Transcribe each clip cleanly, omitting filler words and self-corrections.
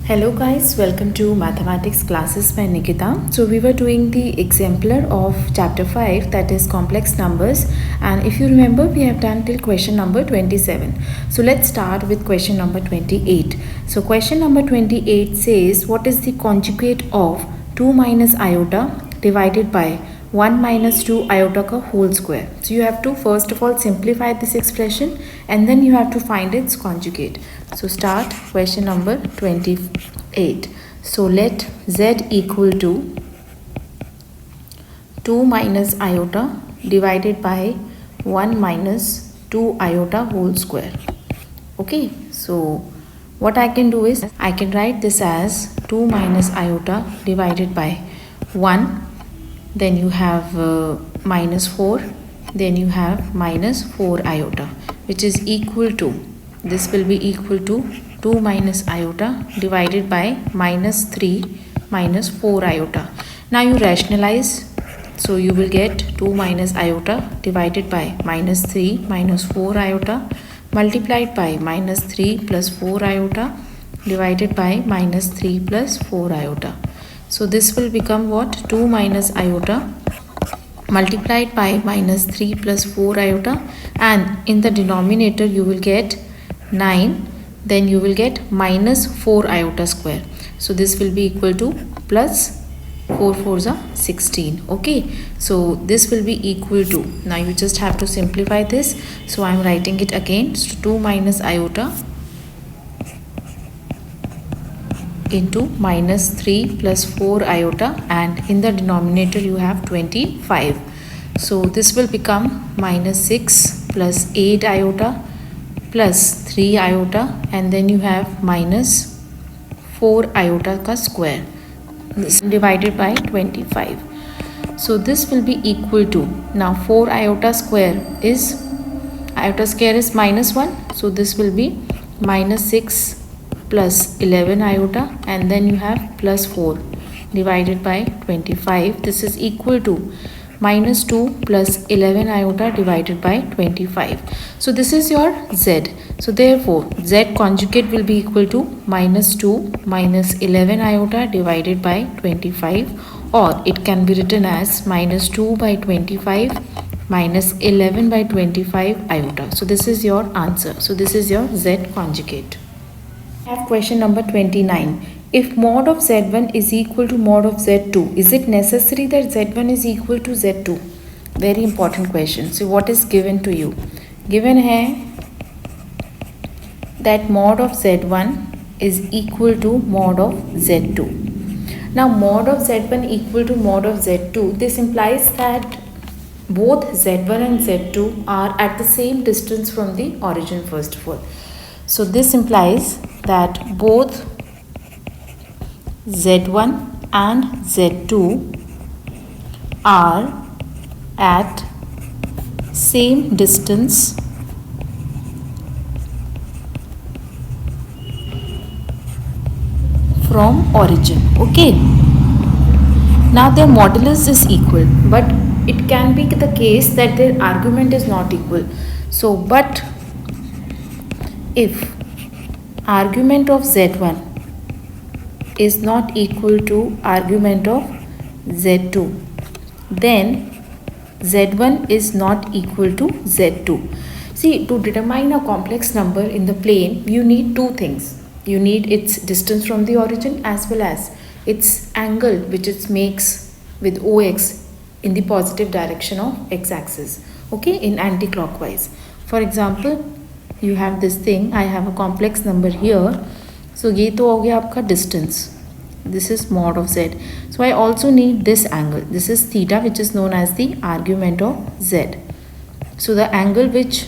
Hello guys, welcome to mathematics classes by Nikita. So we were doing the exemplar of chapter 5, that is complex numbers, and if you remember we have done till question number 27. So let's start with question number 28. So question number 28 says, what is the conjugate of 2 minus iota divided by 1 minus 2 iota ka whole square? So you have to first of all simplify this expression and then you have to find its conjugate. So start question number 28. So let z equal to 2 minus iota divided by 1 minus 2 iota whole square. Okay, so what I can do is I can write this as 2 minus iota divided by 1, then you have minus 4, then you have minus 4 iota, which is equal to, this will be equal to 2 minus iota divided by minus 3 minus 4 iota. Now you rationalize, so you will get 2 minus iota divided by minus 3 minus 4 iota multiplied by minus 3 plus 4 iota divided by minus 3 plus 4 iota. So this will become what? 2 minus iota multiplied by minus 3 plus 4 iota, and in the denominator you will get 9, then you will get minus 4 iota square. So this will be equal to plus 4 4s are 16. Okay, so this will be equal to, now you just have to simplify this. So I am writing it again. So 2 minus iota into minus 3 plus 4 iota, and in the denominator you have 25. So this will become minus 6 plus 8 iota plus 3 iota, and then you have minus 4 iota ka square, this divided by 25. So this will be equal to, now 4 iota square is minus 1, so this will be minus 6 plus 11 iota, and then you have plus 4 divided by 25. This is equal to minus 2 plus 11 iota divided by 25. So this is your z. So therefore z conjugate will be equal to minus 2 minus 11 iota divided by 25, or it can be written as minus 2 by 25 minus 11 by 25 iota. So this is your answer. So this is your z conjugate. I have question number 29. If mod of z1 is equal to mod of z2, is it necessary that z1 is equal to z2? Very important question. So what is given to you? Given hai that mod of z1 is equal to mod of z2. Now mod of z1 equal to mod of z2, this implies that both z1 and z2 are at the same distance from the origin first of all. So this implies that both z1 and z2 are at same distance from origin. Okay, now their modulus is equal, but it can be the case that their argument is not equal. So but if argument of z1 is not equal to argument of z2, then z1 is not equal to z2. See, to determine a complex number in the plane, you need two things. You need its distance from the origin as well as its angle which it makes with OX in the positive direction of x-axis, okay, in anti-clockwise. For example, you have this thing, I have a complex number here. So ये तो हो गया आपका distance. This is mod of z. So I also need this angle. This is theta, which is known as the argument of z. So the angle which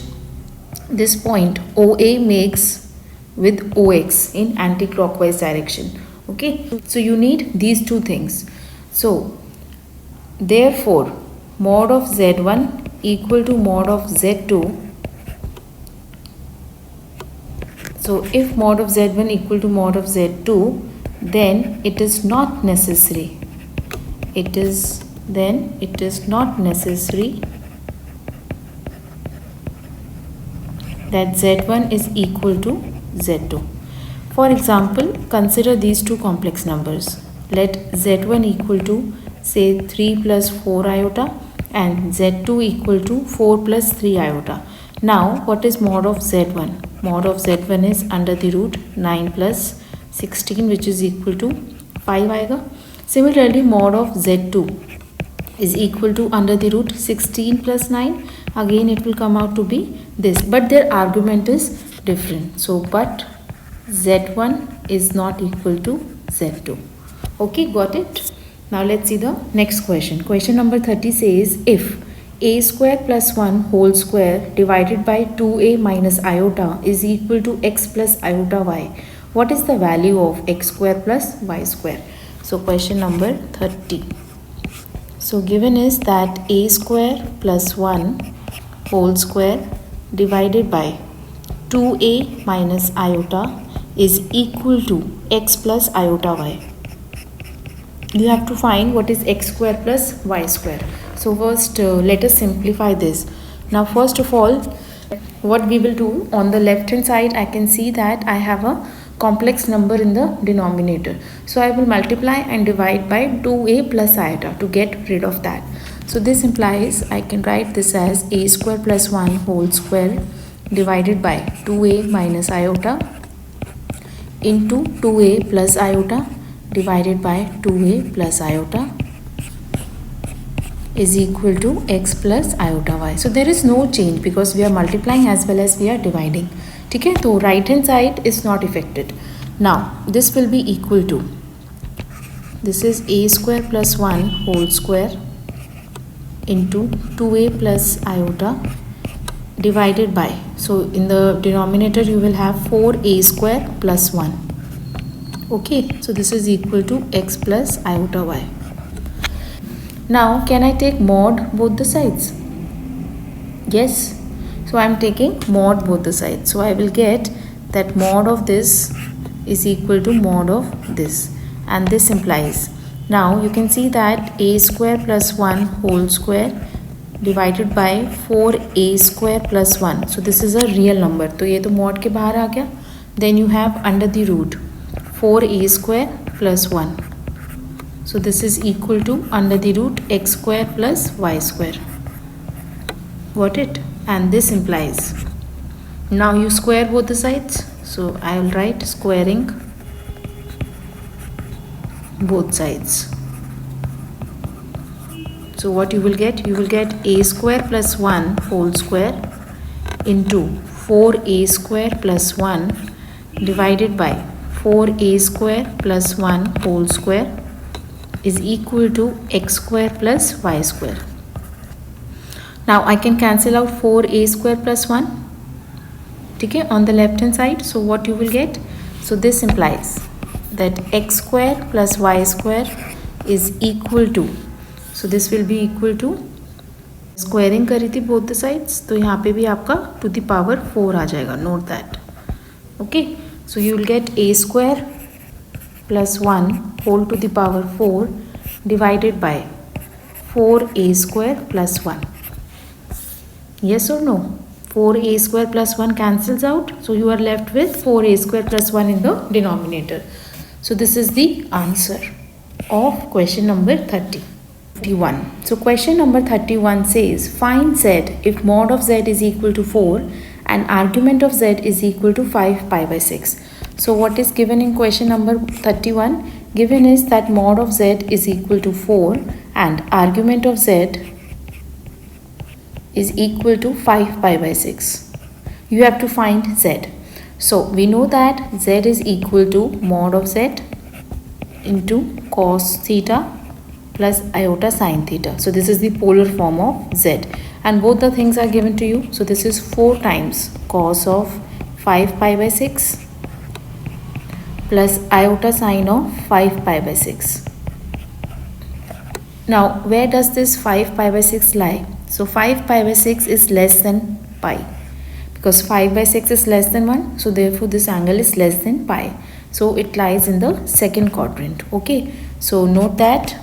this point OA makes with OX in anti-clockwise direction. Okay, so you need these two things. So therefore mod of z1 equal to mod of z2. So if mod of z1 equal to mod of z2, then it is not necessary. It is not necessary that z1 is equal to z2. For example, consider these two complex numbers. Let z1 equal to say 3 plus 4 iota and z2 equal to 4 plus 3 iota. Now what is mod of z1? Mod of z1 is under the root 9 plus 16, which is equal to 5 आएगा. Similarly, mod of z2 is equal to under the root 16 plus 9. Again it will come out to be this, but their argument is different. So but z1 is not equal to z2. Okay, got it? Now let's see the next question. Question number 30 says, if a square plus 1 whole square divided by 2a minus iota is equal to x plus iota y, what is the value of x square plus y square? So question number 30. So given is that a square plus 1 whole square divided by 2a minus iota is equal to x plus iota y. You have to find what is x square plus y square. So first let us simplify this. Now first of all, what we will do, on the left hand side I can see that I have a complex number in the denominator. So I will multiply and divide by 2a plus iota to get rid of that. So this implies I can write this as a square plus 1 whole square divided by 2a minus iota into 2a plus iota divided by 2a plus iota is equal to x plus iota y. So there is no change because we are multiplying as well as we are dividing. ठीक है, तो right hand side is not affected. Now this will be equal to, this is a square plus 1 whole square into 2a plus iota divided by, so in the denominator you will have 4a square plus 1. Okay, so this is equal to x plus iota y. Now can I take mod both the sides? Yes, so I am taking mod both the sides. So I will get that mod of this is equal to mod of this, and this implies, now you can see that a square plus 1 whole square divided by 4a square plus 1. So this is a real number, तो ये तो mod के बाहर आ गया. Then you have under the root 4a square plus 1. So this is equal to under the root x square plus y square. Got it? And this implies, now you square both the sides. So I will write squaring both sides. So what you will get? You will get a square plus 1 whole square into 4a square plus 1 divided by 4a square plus 1 whole square is equal to x square plus y square. Now I can cancel out 4a square plus 1, okay, on the left hand side. So what you will get? So this implies that x square plus y square is equal to, so this will be equal to, squaring करी थी both the sides, तो यहाँ पे भी आपका to the power 4 आ जाएगा. Note that. Okay, so you will get a square plus 1 whole to the power 4 divided by 4a square plus 1. Yes or no? 4a square plus 1 cancels out, so you are left with 4a square plus 1 in the denominator. So this is the answer of question number 31. So question number 31 says, find z if mod of z is equal to 4 and argument of z is equal to 5 pi by 6. So what is given in question number 31? Given is that mod of z is equal to 4 and argument of z is equal to 5 pi by 6. You have to find z. So we know that z is equal to mod of z into cos theta plus iota sin theta. So this is the polar form of z, and both the things are given to you. So this is 4 times cos of 5 pi by 6 plus iota sin of 5 pi by 6. Now where does this 5 pi by 6 lie? So 5 pi by 6 is less than pi, because 5 by 6 is less than 1, so therefore this angle is less than pi. So it lies in the second quadrant. Okay, so note that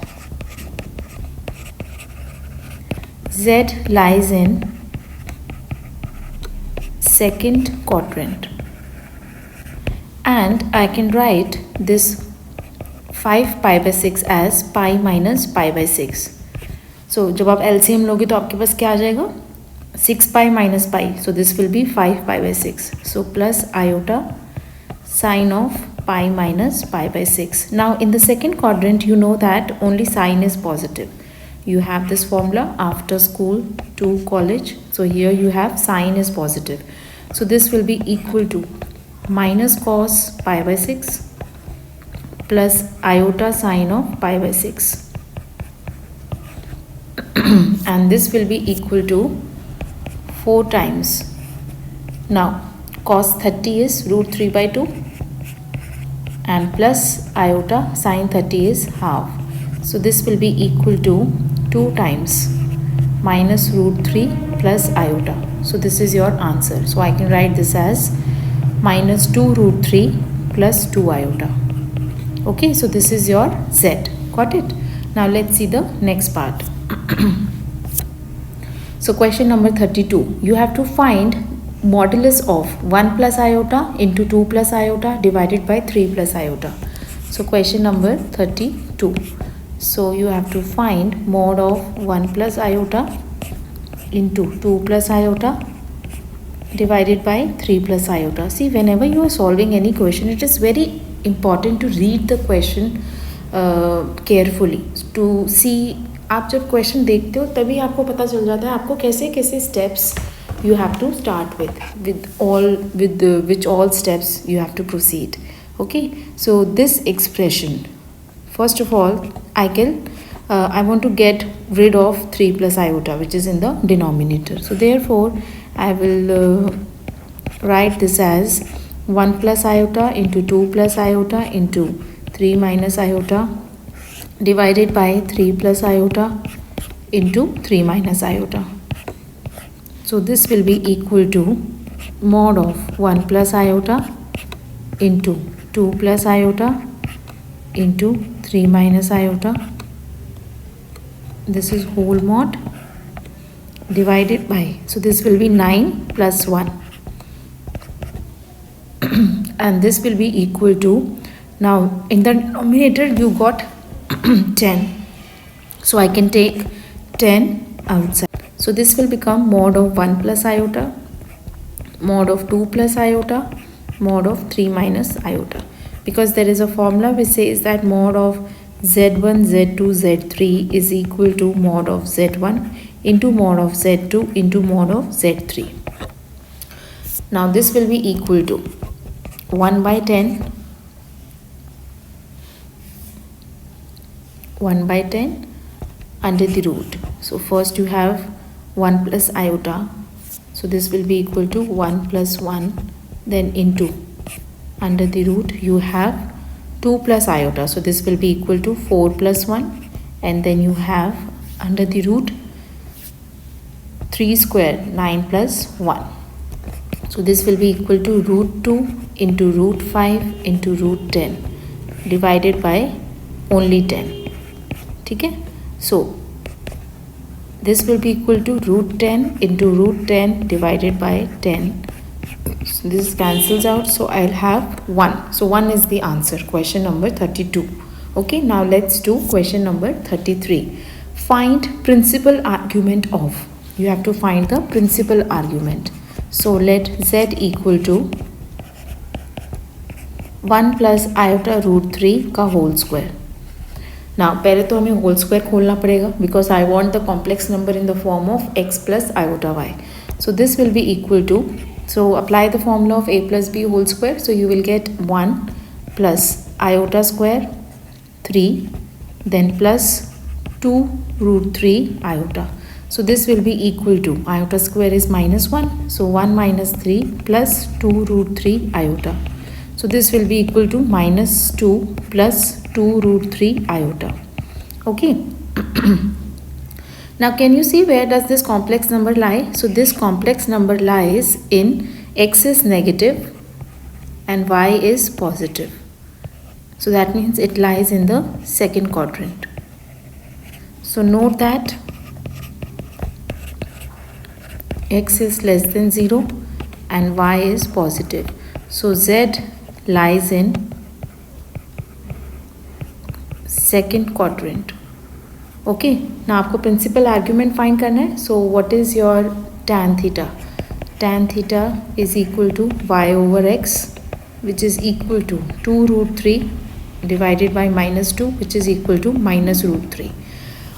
z lies in second quadrant. and I can write this 5 pi by 6 as pi minus pi by 6. So जब आप LCM लोगे तो आपके पास क्या आ जाएगा 6 pi minus pi, so this will be 5 pi by 6. So plus iota sine of pi minus pi by 6. Now in the second quadrant you know that only sign is positive. You have this formula after school to college. So here you have sign is positive. So this will be equal to minus cos pi by 6 plus iota sine of pi by 6. And this will be equal to 4 times. Now cos 30 is root 3 by 2 and plus iota sine 30 is half. So this will be equal to 2 times minus root 3 plus iota. So this is your answer. So I can write this as minus 2 root 3 plus 2 iota. Okay, so this is your Z. Got it? Now let's see the next part. So question number 32. You have to find modulus of 1 plus iota into 2 plus iota divided by 3 plus iota. So question number 32. So you have to find mod of 1 plus iota into 2 plus iota divided by 3 plus iota. See, whenever you are solving any question, it is very important to read the question carefully to see. आप जब question देखते हो तभी आपको पता चल जाता है आपको कैसे कैसे steps you have to start with which all steps you have to proceed. Okay, so this expression, first of all I want to get rid of 3 plus iota which is in the denominator. So therefore I will write this as 1 plus iota into 2 plus iota into 3 minus iota divided by 3 plus iota into 3 minus iota. So this will be equal to mod of 1 plus iota into 2 plus iota into 3 minus iota. This is whole mod divided by, so this will be 9 plus 1 and this will be equal to, now in the denominator you got 10, so I can take 10 outside. So this will become mod of 1 plus iota, mod of 2 plus iota, mod of 3 minus iota, because there is a formula which says that mod of z1 z2 z3 is equal to mod of z1 into mod of z2 into mod of z3. Now this will be equal to 1 by 10 under the root. So first you have 1 plus iota, so this will be equal to 1 plus 1, then into under the root you have 2 plus iota, so this will be equal to 4 plus 1, and then you have under the root 3 square 9 plus 1. So this will be equal to root 2 into root 5 into root 10 divided by only 10. ठीक है, so this will be equal to root 10 into root 10 divided by 10. So this cancels out, so I'll have 1. So 1 is the answer, question number 32. Okay, now let's do question number 33. Find principal argument of, you have to find the principal argument. So let z equal to 1 plus iota root 3 का whole square. Now पहले तो हमें whole square खोलना पड़ेगा because I want the complex number in the form of x plus iota y. So this will be equal to, so apply the formula of a plus b whole square. So you will get 1 plus iota square 3 then plus 2 root 3 iota. So this will be equal to, iota square is minus 1, so 1 minus 3 plus 2 root 3 iota. So this will be equal to minus 2 plus 2 root 3 iota. Okay. Now can you see where does this complex number lie? So this complex number lies in x is negative and y is positive. So that means it lies in the second quadrant. So note that x is less than 0 and y is positive. So z lies in second quadrant. Okay, now आपको principal argument find करना है. So what is your tan theta? Tan theta is equal to y over x, which is equal to 2 root 3 divided by minus 2, which is equal to minus root 3.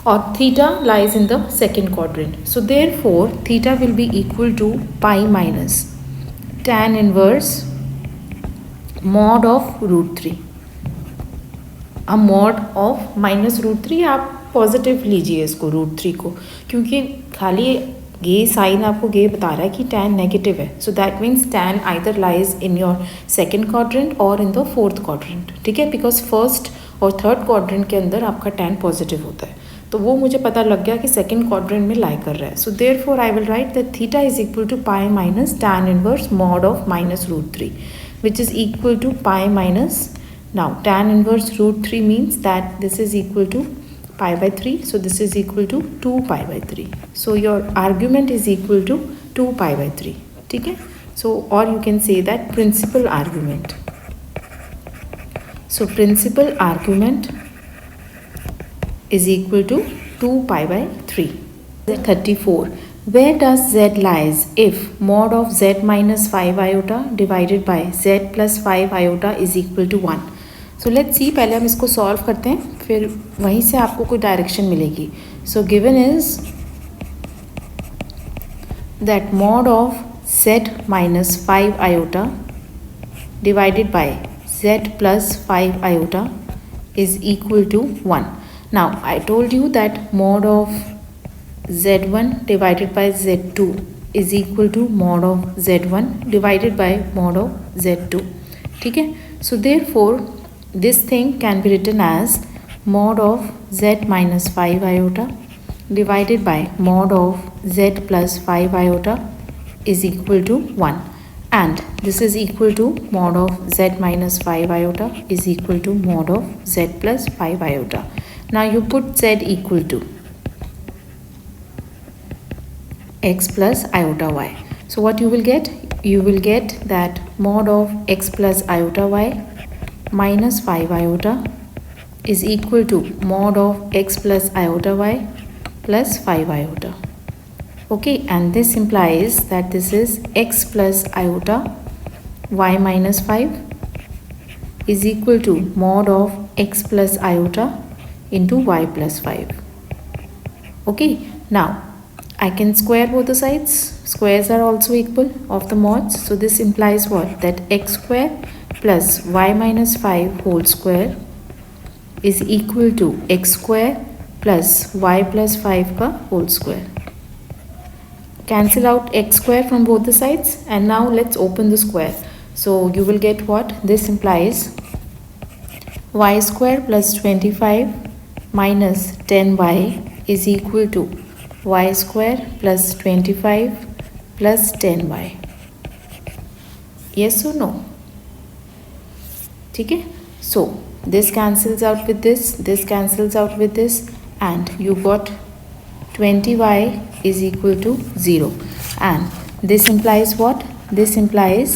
Or theta lies in the second quadrant. So therefore theta will be equal to pi minus tan inverse mod of root 3. A mod of minus root 3, आप positive लीजिए इसको root 3 को, क्योंकि खाली ये sign आपको ये बता रहा है कि tan नेगेटिव है. So that means tan either lies in your second quadrant और इन द फोर्थ क्वाड्रेंट. ठीक है, बिकॉज फर्स्ट और थर्ड क्वाड्रेंट के अंदर आपका tan पॉजिटिव होता है. तो वो मुझे पता लग गया कि सेकेंड क्वाड्रेंट में लाई कर रहा है. So therefore I will write that theta is equal to pi minus tan inverse mod of minus root 3, which is equal to pi minus. Now tan inverse root 3 means that this is equal to pi by 3. So this is equal to 2 pi by 3. So your argument is equal to 2 pi by 3. ठीक है. So or you can say that principal argument. So principal argument is equal to 2 pi by 3. 34. Where does z lies if mod of z minus 5 iota divided by z plus 5 iota is equal to 1? So let's see, पहले हम इसको solve करते हैं, फिर वहीं से आपको कोई डायरेक्शन मिलेगी. So given is that mod of z minus 5 iota divided by z plus 5 iota is equal to 1. Now I told you that mod of z1 divided by z2 is equal to mod of z1 divided by mod of z2. ठीक है. So therefore this thing can be written as mod of z minus 5 iota divided by mod of z plus 5 iota is equal to 1, and this is equal to mod of z minus 5 iota is equal to mod of z plus 5 iota. Now you put z equal to x plus iota y. So what you will get? You will get that mod of x plus iota y minus 5 iota is equal to mod of x plus iota y plus 5 iota. Okay, and this implies that this is x plus iota y minus 5 is equal to mod of x plus iota into y plus 5. Okay, now I can square both the sides. Squares are also equal of the mods. So this implies what? That x square plus y minus 5 whole square is equal to x square plus y plus 5 का whole square. Cancel out x square from both the sides, and now let's open the square. So you will get what? This implies y square plus 25 minus 10y is equal to y square plus 25 plus 10y. Yes or no? ठीक है. So this cancels out with this cancels out with this, and you got 20y is equal to 0, and this implies what? This implies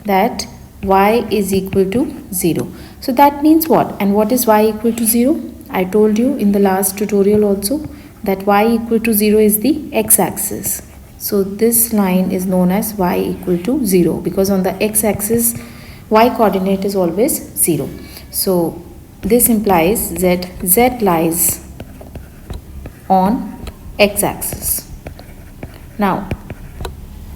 that y is equal to 0. So that means what? And what is y equal to 0? I told you in the last tutorial also that y equal to 0 is the x-axis. So this line is known as y equal to 0 because on the x-axis y coordinate is always 0. So this implies that z lies on x-axis. Now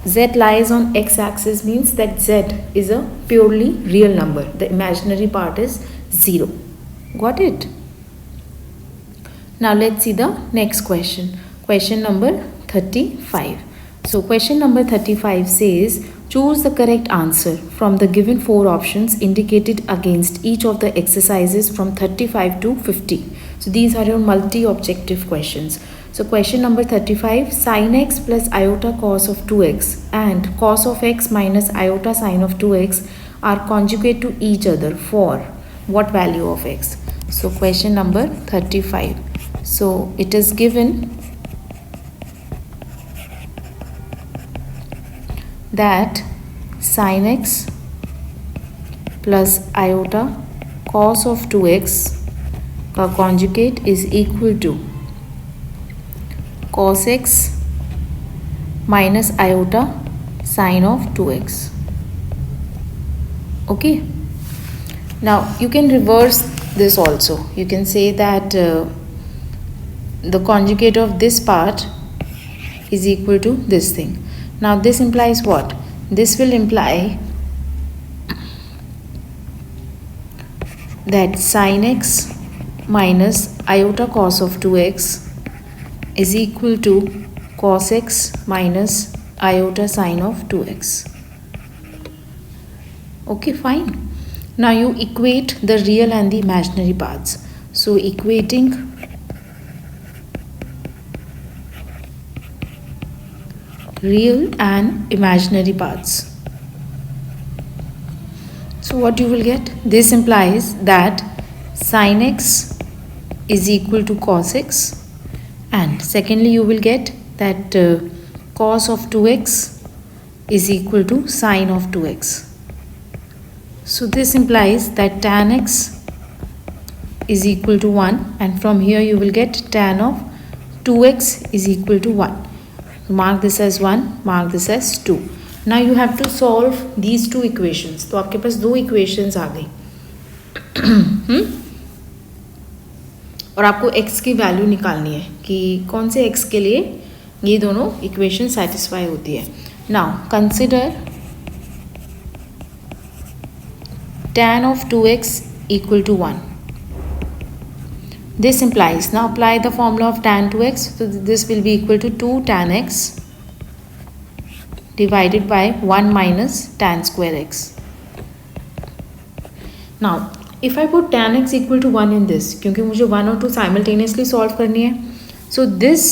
z lies on x-axis means that z is a purely real number. The imaginary part is 0. Got it? Now let's see the next question. Question number 35. So question number 35 says, choose the correct answer from the given 4 options indicated against each of the exercises from 35 to 50. So these are your multi-objective questions. So question number 35, sin x plus iota cos of 2x and cos of x minus iota sin of 2x are conjugate to each other for what value of x? So question number 35. So it is given that sin x plus iota cos of 2x का conjugate is equal to cos x minus iota sin of 2x. Okay, now you can reverse this also. You can say that the conjugate of this part is equal to this thing. Now this implies what? This will imply that sin x minus iota cos of 2x is equal to cos x minus iota sin of 2x. Okay, fine. Now you equate the real and the imaginary parts. So equating real and imaginary parts. So what you will get? This implies that sin x is equal to cos x, and secondly you will get that cos of 2x is equal to sin of 2x. So this implies that tan x is equal to 1, and from here you will get tan of 2x is equal to 1. Mark this as 1, mark this as 2. Now you have to solve these two equations. तो आपके पास दो equations आ गई और आपको x की value निकालनी है कि कौन से x के लिए ये दोनों इक्वेशन सेटिस्फाई होती है. Now consider tan of 2x equal to 1. This implies, now apply the formula of tan 2x, so this will be equal to 2 tan x divided by 1 minus tan square x. Now if I put tan x equal to 1 in this, क्योंकि मुझे 1 और 2 simultaneously solve करनी है, so this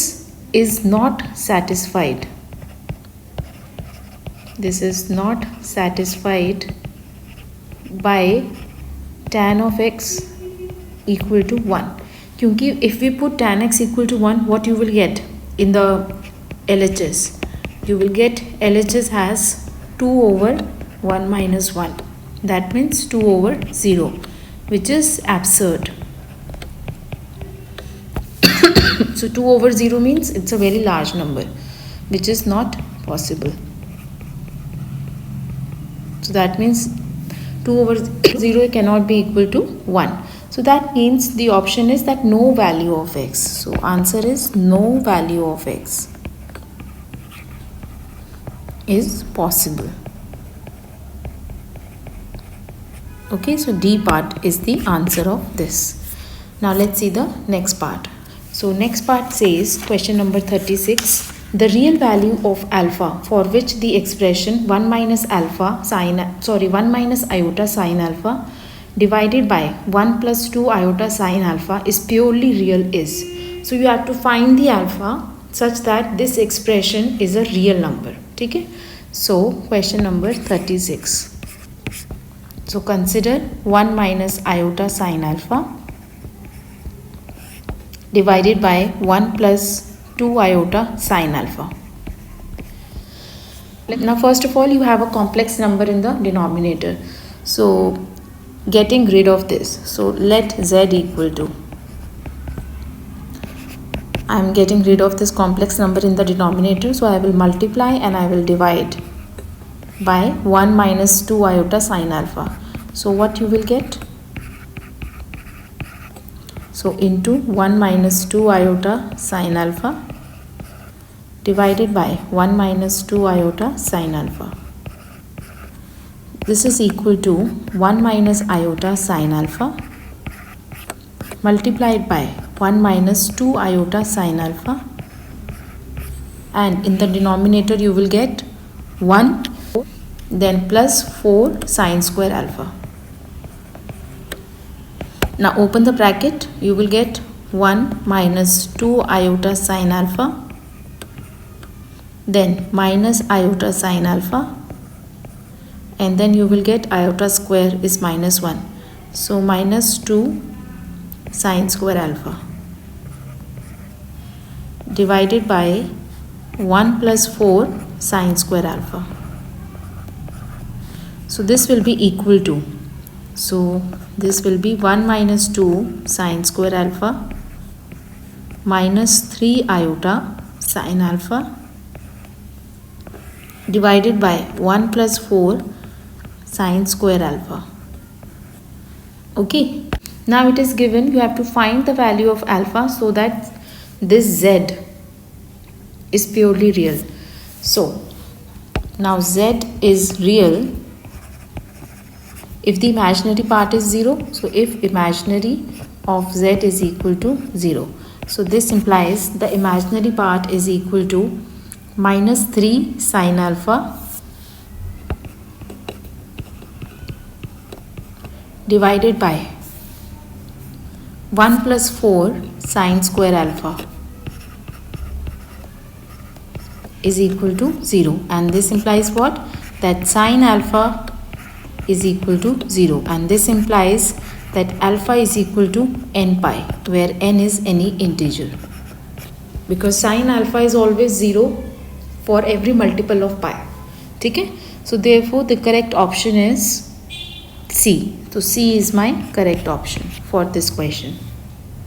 is not satisfied. This is not satisfied by tan of x equal to 1. क्योंकि if we put tan x equal to 1, what you will get in the LHS? You will get LHS has 2 over 1 minus 1. That means 2 over 0, which is absurd. So 2 over 0 means it's a very large number, which is not possible. So that means 2 over 0 cannot be equal to 1. So that means the option is that no value of x. So answer is no value of x is possible. Okay, so D part is the answer of this. Now let's see the next part. So next part says, question number 36, the real value of alpha for which the expression 1 minus iota sin alpha divided by 1 plus 2 iota sin alpha is purely real is. So you have to find the alpha such that this expression is a real number. Okay? So question number 36. So consider 1 minus iota sin alpha divided by 1 plus 2 iota sin alpha. Now first of all you have a complex number in the denominator. So getting rid of this. So let z equal to, I am getting rid of this complex number in the denominator. So I will multiply and I will divide by 1 minus 2 iota sin alpha. So what you will get? So into 1 minus 2 iota sin alpha divided by 1 minus 2 iota sin alpha. This is equal to 1 minus iota sin alpha multiplied by 1 minus 2 iota sin alpha, and in the denominator you will get 1 then plus 4 sin square alpha. Now open the bracket, you will get 1 minus 2 iota sin alpha, then minus iota sin alpha, and then you will get iota square is minus 1. So minus 2 sin square alpha divided by 1 plus 4 sin square alpha. So this will be equal to, So this will be 1 minus 2 sine square alpha minus 3 iota sine alpha divided by 1 plus 4 sine square alpha. Okay, now it is given, you have to find the value of alpha so that this z is purely real. So now z is real if the imaginary part is 0. So if imaginary of z is equal to 0, so this implies the imaginary part is equal to minus 3 sine alpha divided by 1 plus 4 sine square alpha is equal to 0, and this implies what? That sine alpha is equal to 0, and this implies that alpha is equal to n pi, where n is any integer, because sine alpha is always 0 for every multiple of pi. ठीक है, so therefore the correct option is C. So C is my correct option for this question.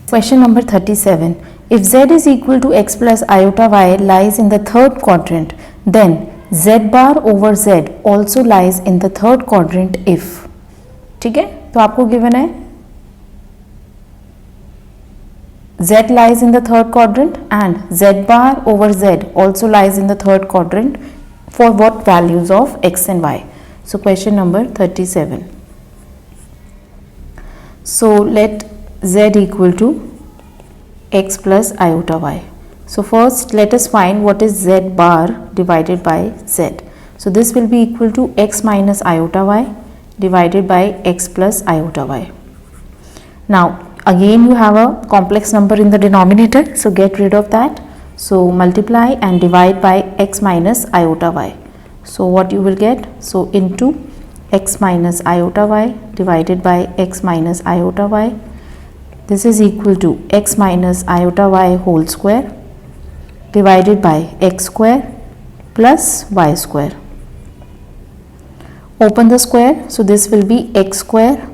Question number 37. If z is equal to x plus iota y lies in the third quadrant, then z bar over z also lies in the third quadrant if. ठीक है, तो आपको given है z lies in the third quadrant and z bar over z also lies in the third quadrant for what values of x and y. So question number 37. So let z equal to x plus iota y. So first let us find what is z bar divided by z. So this will be equal to x minus iota y divided by x plus iota y. Now again you have a complex number in the denominator, so get rid of that. So multiply and divide by x minus iota y. So what you will get? So into x minus iota y divided by x minus iota y. This is equal to x minus iota y whole square divided by x square plus y square. Open the square, so this will be x square,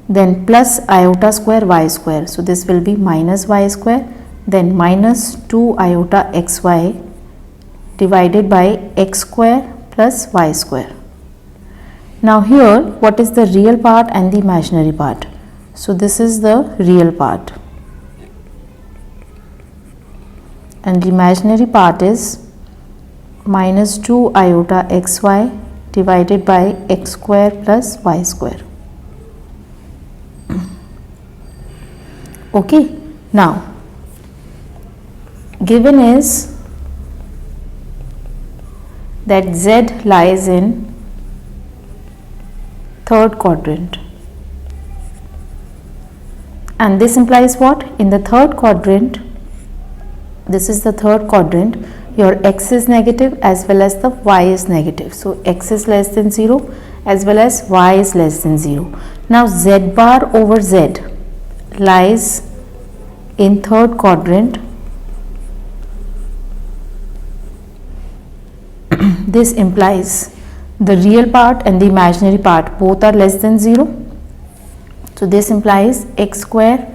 then plus iota square y square. So this will be minus y square, then minus 2 iota xy divided by x square plus y square. Now here what is the real part and the imaginary part? So this is the real part and the imaginary part is minus 2 iota xy divided by x square plus y square. Okay, now given is that z lies in third quadrant, and this implies what? In the third quadrant, this is the third quadrant, your x is negative as well as the y is negative. So x is less than 0 as well as y is less than 0. Now z bar over z lies in third quadrant. This implies the real part and the imaginary part both are less than 0. So this implies x square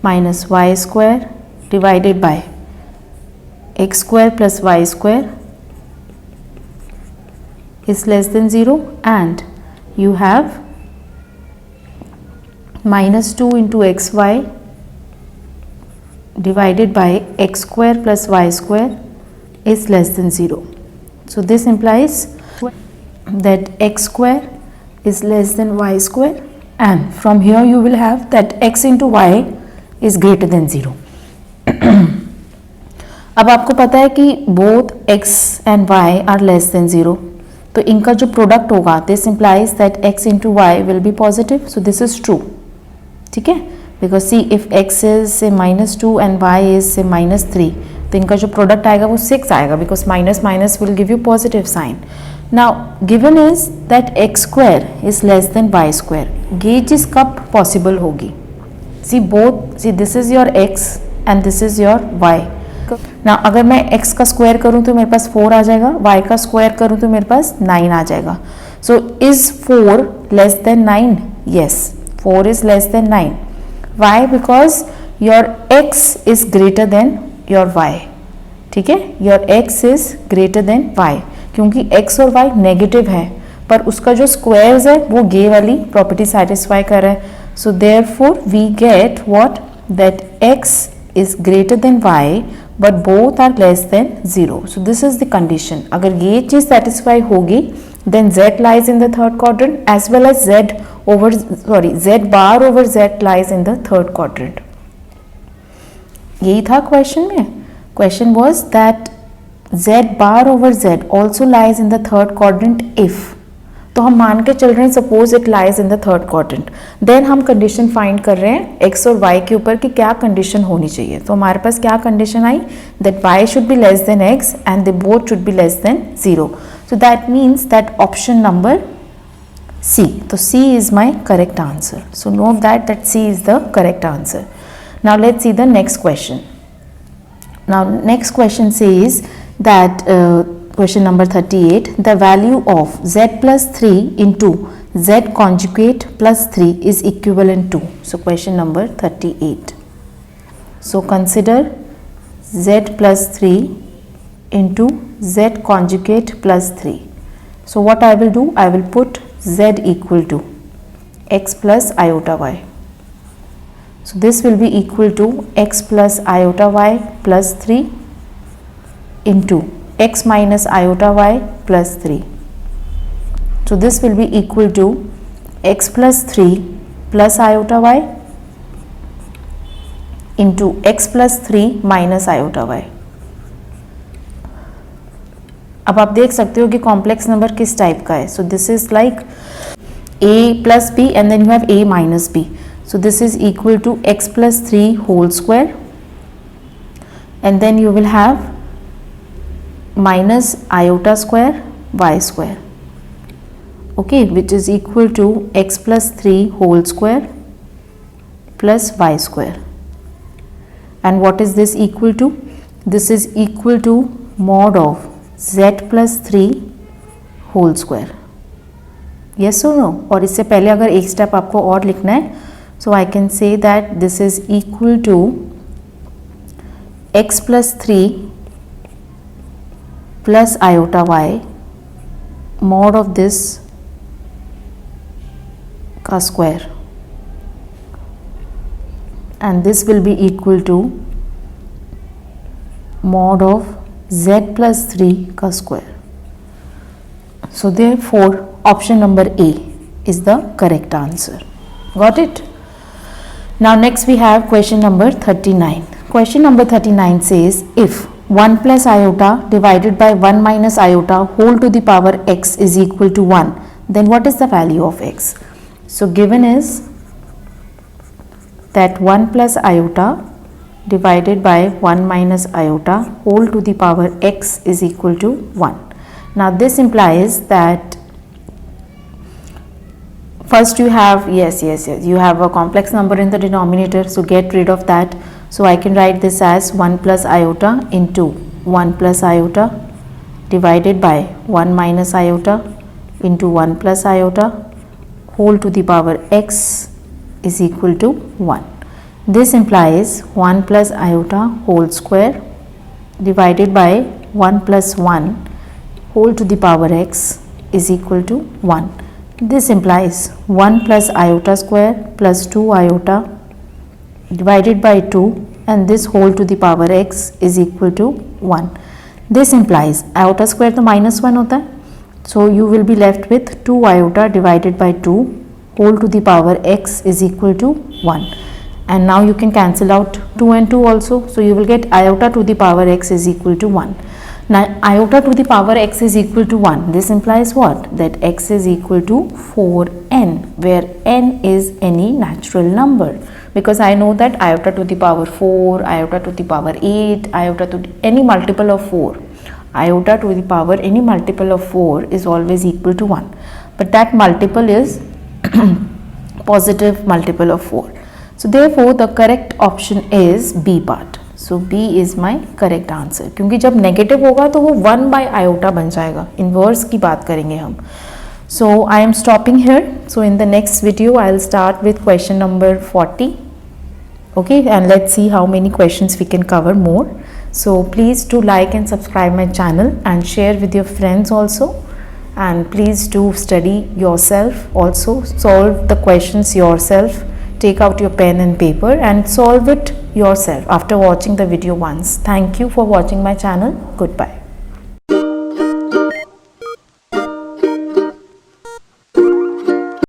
minus y square divided by x square plus y square is less than 0, and you have minus 2 into xy divided by x square plus y square is less than 0. So this implies that x square is less than y square, and from here you will have that x into y is greater than 0. अब आपको पता है कि both x and y are less than 0, तो इनका जो product होगा this implies that x into y will be positive. So this is true. ठीक है, because see if x is say minus 2 and y is say minus 3, तो इनका जो product आएगा वो 6 आएगा, because minus minus will give you positive sign. Now given is that x square is less than y square. ये चीज़ कब possible होगी? See both, see this is your x and this is your y. Now अगर मैं x का square करूँ तो मेरे पास 4 आ जाएगा, y का स्क्वायर करूँ तो मेरे पास 9 आ जाएगा. So is 4 less than 9? Yes. 4 is less than 9. Why? Because your x is greater than your y. ठीक है, your x is greater than y, क्योंकि x और y नेगेटिव है, पर उसका जो स्क्वायर्स है वो ये वाली प्रॉपर्टी सेटिस्फाई कर रहा है. So therefore we get what, that x is greater than y but both are less than 0. So this is the condition. अगर ये चीज सेटिस्फाई होगी then z lies in the third quadrant as well as z bar over z lies in the third quadrant. यही था question में. Question was that z bar over z also lies in the third quadrant if. तो हम मान के चल रहे हैं suppose it lies in the third quadrant, then हम कंडीशन फाइंड कर रहे हैं x और y के ऊपर कि क्या कंडीशन होनी चाहिए. तो हमारे पास क्या condition I, that y should be less than x and they both should be less than 0. So that means that option number C. तो C is my correct answer. So note that C is the correct answer. Now let's see the next question. Now next question says that question number 38, the value of z plus 3 into z conjugate plus 3 is equivalent to. So question number 38. So consider z plus 3 into z conjugate plus 3. So what I will do, I will put z equal to x plus iota y. So this will be equal to x plus iota y plus 3 into x minus iota y plus 3. So this will be equal to x plus 3 plus iota y into x plus 3 minus iota y. अब आप देख सकते हो कि complex number किस type का है. So this is like a plus b and then you have a minus b. So this is equal to x plus 3 whole square and then you will have minus iota square y square, okay, which is equal to x plus 3 whole square plus y square. And what is this equal to? This is equal to mod of z plus 3 whole square. Yes or no? और इससे पहले अगर एक step आपको और लिखना है, so I can say that this is equal to x plus 3 plus iota y mod of this का square, and this will be equal to mod of z plus 3 का square. So therefore option number A is the correct answer. Got it? Now next we have question number 39. Question number 39 says if 1 plus iota divided by 1 minus iota whole to the power x is equal to 1, then what is the value of x? So given is that 1 plus iota divided by 1 minus iota whole to the power x is equal to 1. Now this implies that first you have, yes, you have a complex number in the denominator, so get rid of that. So I can write this as 1 plus iota into 1 plus iota divided by 1 minus iota into 1 plus iota whole to the power x is equal to 1. This implies 1 plus iota whole square divided by 1 plus 1 whole to the power x is equal to 1. This implies 1 plus iota square plus 2 iota divided by 2 and this whole to the power x is equal to 1. This implies iota square तो -1 होता है, so you will be left with 2 iota divided by 2 whole to the power x is equal to 1. And now you can cancel out 2 and 2 also, so you will get iota to the power x is equal to 1. Now iota to the power x is equal to 1. This implies what? That x is equal to 4n, where n is any natural number. Because I know that iota to the power 4, iota to the power 8, iota to any multiple of 4, iota to the power any multiple of 4 is always equal to 1. But that multiple is positive multiple of 4. So therefore the correct option is B part. So B is my correct answer. क्योंकि जब negative होगा तो वो 1 by iota बन जाएगा. Inverse की बात करेंगे हम. So I am stopping here. So in the next video I'll start with question number 40. Okay, and let's see how many questions we can cover more. So please do like and subscribe my channel and share with your friends also, and please do study yourself also, solve the questions yourself, take out your pen and paper and solve it yourself after watching the video once. Thank you for watching my channel. Goodbye.